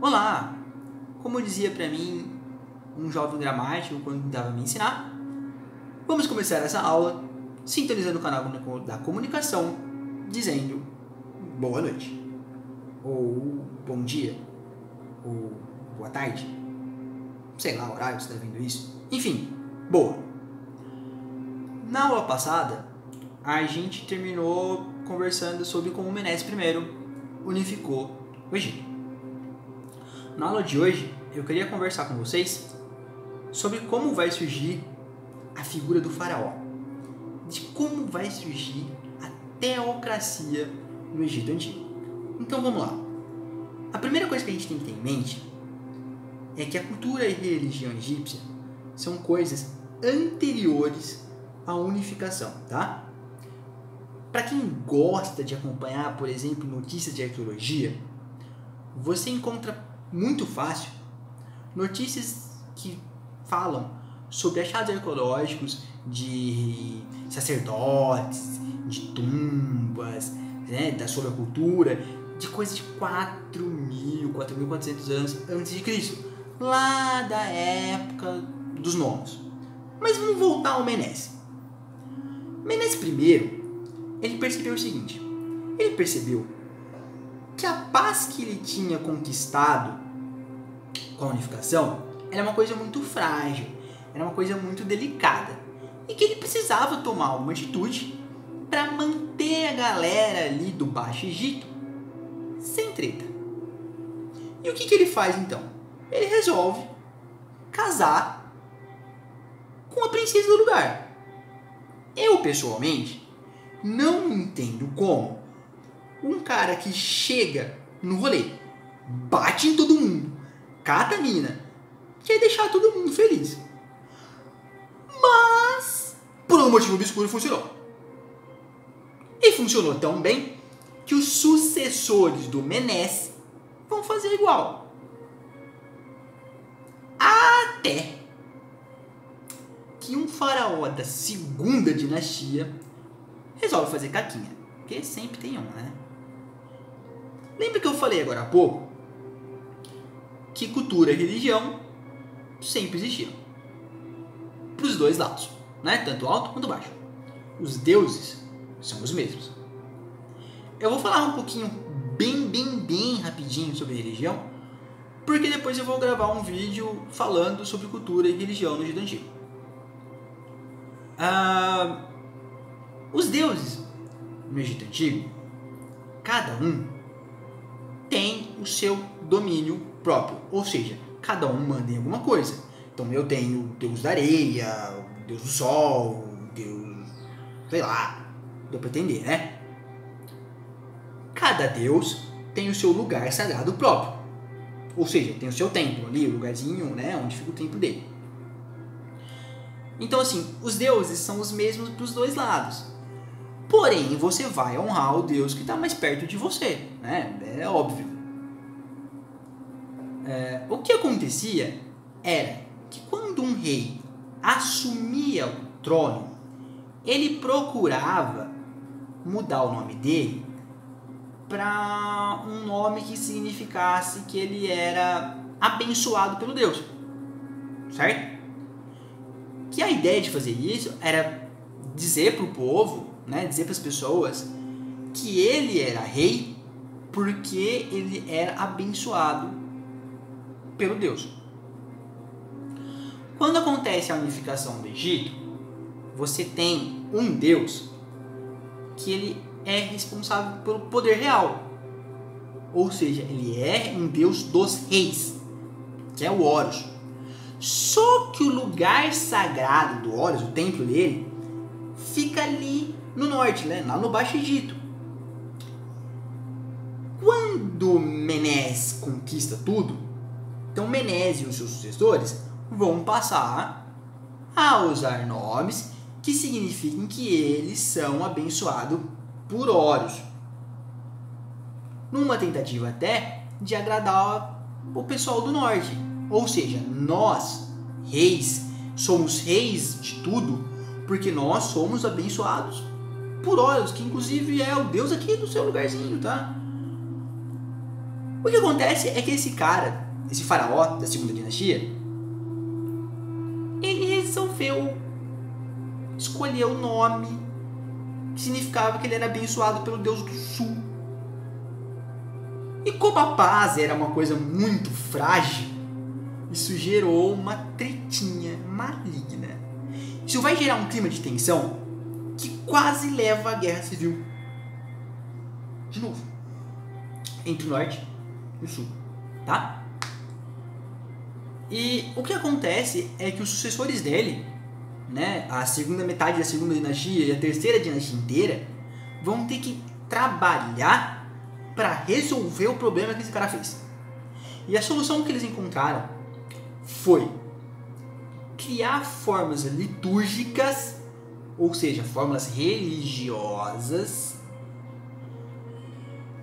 Olá! Como dizia para mim um jovem gramático quando tentava me ensinar, vamos começar essa aula sintonizando o canal da comunicação, dizendo boa noite, ou bom dia, ou boa tarde, sei lá o horário que você está vendo isso, enfim, boa. Na aula passada, a gente terminou conversando sobre como Menes I unificou o Egito. Na aula de hoje, eu queria conversar com vocês sobre como vai surgir a figura do faraó, de como vai surgir a teocracia no Egito Antigo. Então vamos lá. A primeira coisa que a gente tem que ter em mente é que a cultura e a religião egípcia são coisas anteriores à unificação, tá? Para quem gosta de acompanhar, por exemplo, notícias de arqueologia, você encontra muito fácil notícias que falam sobre achados arqueológicos de sacerdotes, de tumbas, né, sobre a cultura, de coisas de 4.400 anos antes de Cristo, lá da época dos nomos. Mas vamos voltar ao Menes. Menes I, ele percebeu o seguinte, ele percebeu que a paz que ele tinha conquistado com a unificação era uma coisa muito frágil, era uma coisa muito delicada, e que ele precisava tomar uma atitude para manter a galera ali do Baixo Egito sem treta. E o que ele faz então? Ele resolve casar com a princesa do lugar. Eu, pessoalmente, não entendo como um cara que chega no rolê, bate em todo mundo, cata a mina, quer deixar todo mundo feliz. Mas, por um motivo obscuro, funcionou. E funcionou tão bem que os sucessores do Menes vão fazer igual. Até que um faraó da segunda dinastia resolve fazer caquinha. Porque sempre tem um, né? Lembra que eu falei agora há pouco que cultura e religião sempre existiram. Para os dois lados, né? Tanto alto quanto baixo. Os deuses são os mesmos. Eu vou falar um pouquinho, bem rapidinho sobre religião, porque depois eu vou gravar um vídeo falando sobre cultura e religião no Egito Antigo. Os deuses no Egito Antigo, cada um tem o seu domínio próprio, ou seja, cada um manda em alguma coisa. Então eu tenho o deus da areia, o deus do sol, o deus, sei lá, deu pra entender, né? Cada deus tem o seu lugar sagrado próprio, ou seja, tem o seu templo ali, o lugarzinho, né, onde fica o templo dele. Então assim, os deuses são os mesmos para os dois lados. Porém, você vai honrar o Deus que está mais perto de você, né? É óbvio. O que acontecia era que quando um rei assumia o trono, ele procurava mudar o nome dele para um nome que significasse que ele era abençoado pelo Deus, certo? Que a ideia de fazer isso era dizer para o povo, né, dizer para as pessoas que ele era rei porque ele era abençoado pelo Deus. Quando acontece a unificação do Egito, você tem um Deus que ele é responsável pelo poder real, ou seja, ele é um Deus dos reis, que é o Horus. Só que o lugar sagrado do Horus, o templo dele, fica ali no norte, né? Lá no Baixo Egito. Quando Menes conquista tudo, então Menes e os seus sucessores vão passar a usar nomes que signifiquem que eles são abençoados por Horus, numa tentativa até de agradar o pessoal do norte. Ou seja, nós, reis, somos reis de tudo porque nós somos abençoados por Horus, que inclusive é o deus aqui do seu lugarzinho, tá? O que acontece é que esse cara, esse faraó da segunda dinastia, ele resolveu escolher o nome que significava que ele era abençoado pelo Deus do Sul. E como a paz era uma coisa muito frágil, isso gerou uma tretinha maligna. Isso vai gerar um clima de tensão que quase leva à guerra civil. De novo, entre o norte e o sul, tá? E o que acontece é que os sucessores dele, né, a segunda metade da segunda dinastia e a terceira dinastia inteira, vão ter que trabalhar para resolver o problema que esse cara fez. E a solução que eles encontraram foi criar formas litúrgicas, ou seja, formas religiosas,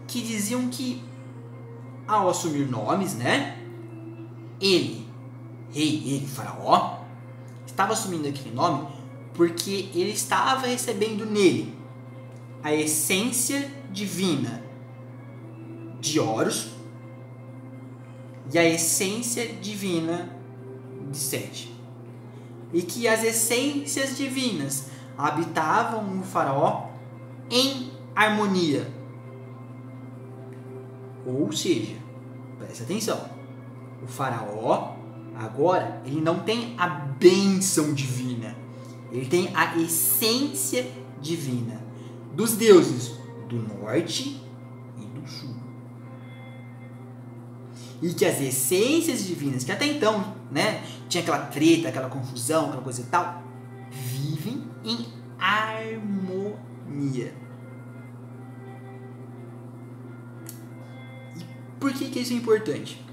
que diziam que, ao assumir nomes, né, ele, faraó, estava assumindo aquele nome porque ele estava recebendo nele a essência divina de Horus e a essência divina de Sete. E que as essências divinas habitavam no faraó em harmonia. Ou seja, preste atenção, o faraó agora ele não tem a bênção divina, ele tem a essência divina dos deuses do norte e do sul. E que as essências divinas, que até então, né, tinha aquela treta, aquela confusão, aquela coisa e tal, vivem em harmonia. E por que isso é importante?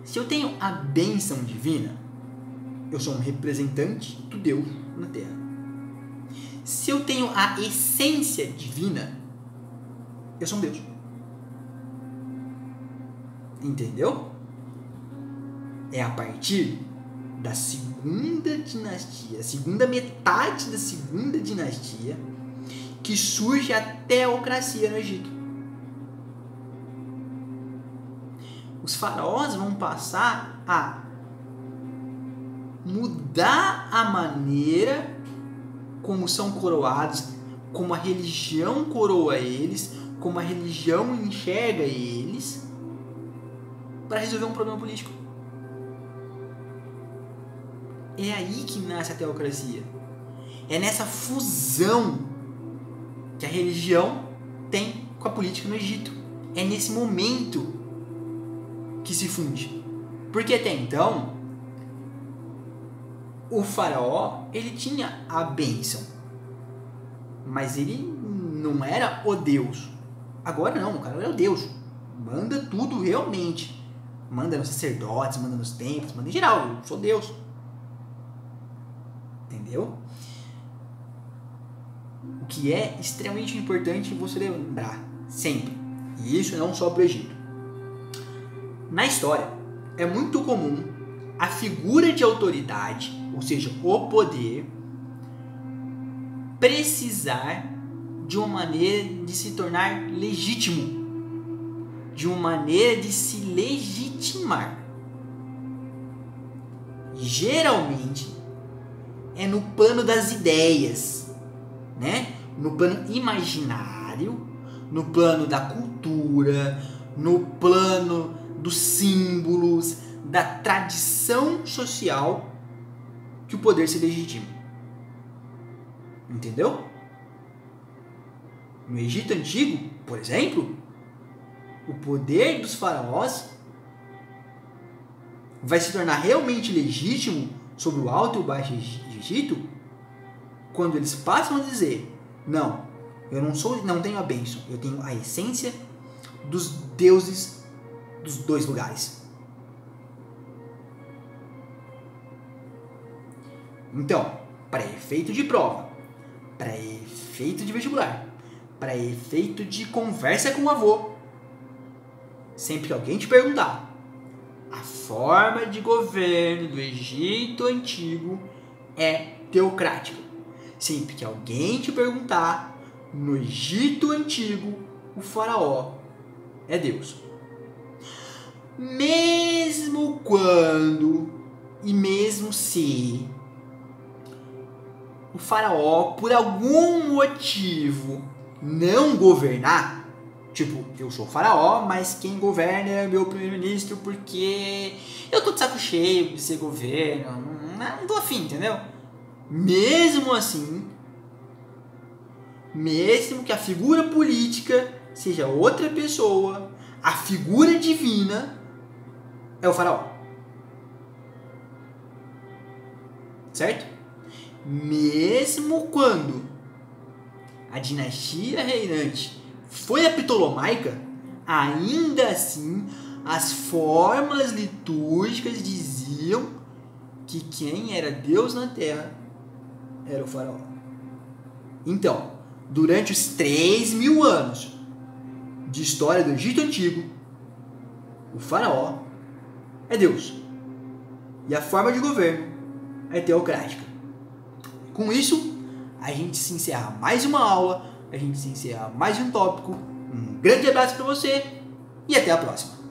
Se eu tenho a bênção divina, eu sou um representante do Deus na Terra. Se eu tenho a essência divina, eu sou um Deus. Entendeu? É a partir da segunda dinastia, a segunda metade da segunda dinastia, que surge a teocracia no Egito. Os faraós vão passar a mudar a maneira como são coroados, como a religião coroa eles, como a religião enxerga eles, para resolver um problema político. É aí que nasce a teocracia. É nessa fusão que a religião tem com a política no Egito. É nesse momento que se funde. Porque até então, o faraó, ele tinha a bênção, mas ele não era o Deus. Agora não, o cara é o Deus. Manda tudo realmente. Manda nos sacerdotes, manda nos templos, manda em geral. Eu sou Deus. Entendeu? O que é extremamente importante você lembrar sempre. E isso não só para o Egito. Na história, é muito comum a figura de autoridade, ou seja, o poder, precisar de uma maneira de se tornar legítimo, de uma maneira de se legitimar. Geralmente é no plano das ideias, né? No plano imaginário, no plano da cultura, no plano dos símbolos, da tradição social, que o poder se legitima. Entendeu? No Egito Antigo, por exemplo, o poder dos faraós vai se tornar realmente legítimo sobre o Alto e o Baixo Egito quando eles passam a dizer: não, eu não tenho a bênção, eu tenho a essência dos deuses dos dois lugares. Então, para efeito de prova, para efeito de vestibular, para efeito de conversa com o avô, sempre que alguém te perguntar, a forma de governo do Egito Antigo é teocrática. Sempre que alguém te perguntar, no Egito Antigo, o faraó é Deus. mesmo quando e mesmo se o faraó, por algum motivo, não governar, tipo, eu sou o faraó, mas quem governa é meu primeiro-ministro porque eu tô de saco cheio de ser governo, não tô afim, entendeu? Mesmo assim, mesmo que a figura política seja outra pessoa, a figura divina é o faraó. Certo? Mesmo quando a dinastia reinante foi a Ptolomaica, ainda assim as formas litúrgicas diziam que quem era Deus na terra era o faraó. Então, durante os 3.000 anos de história do Egito Antigo, o faraó é Deus. E a forma de governo é teocrática. Com isso, a gente se encerra mais uma aula, a gente se encerra mais um tópico. Um grande abraço para você e até a próxima.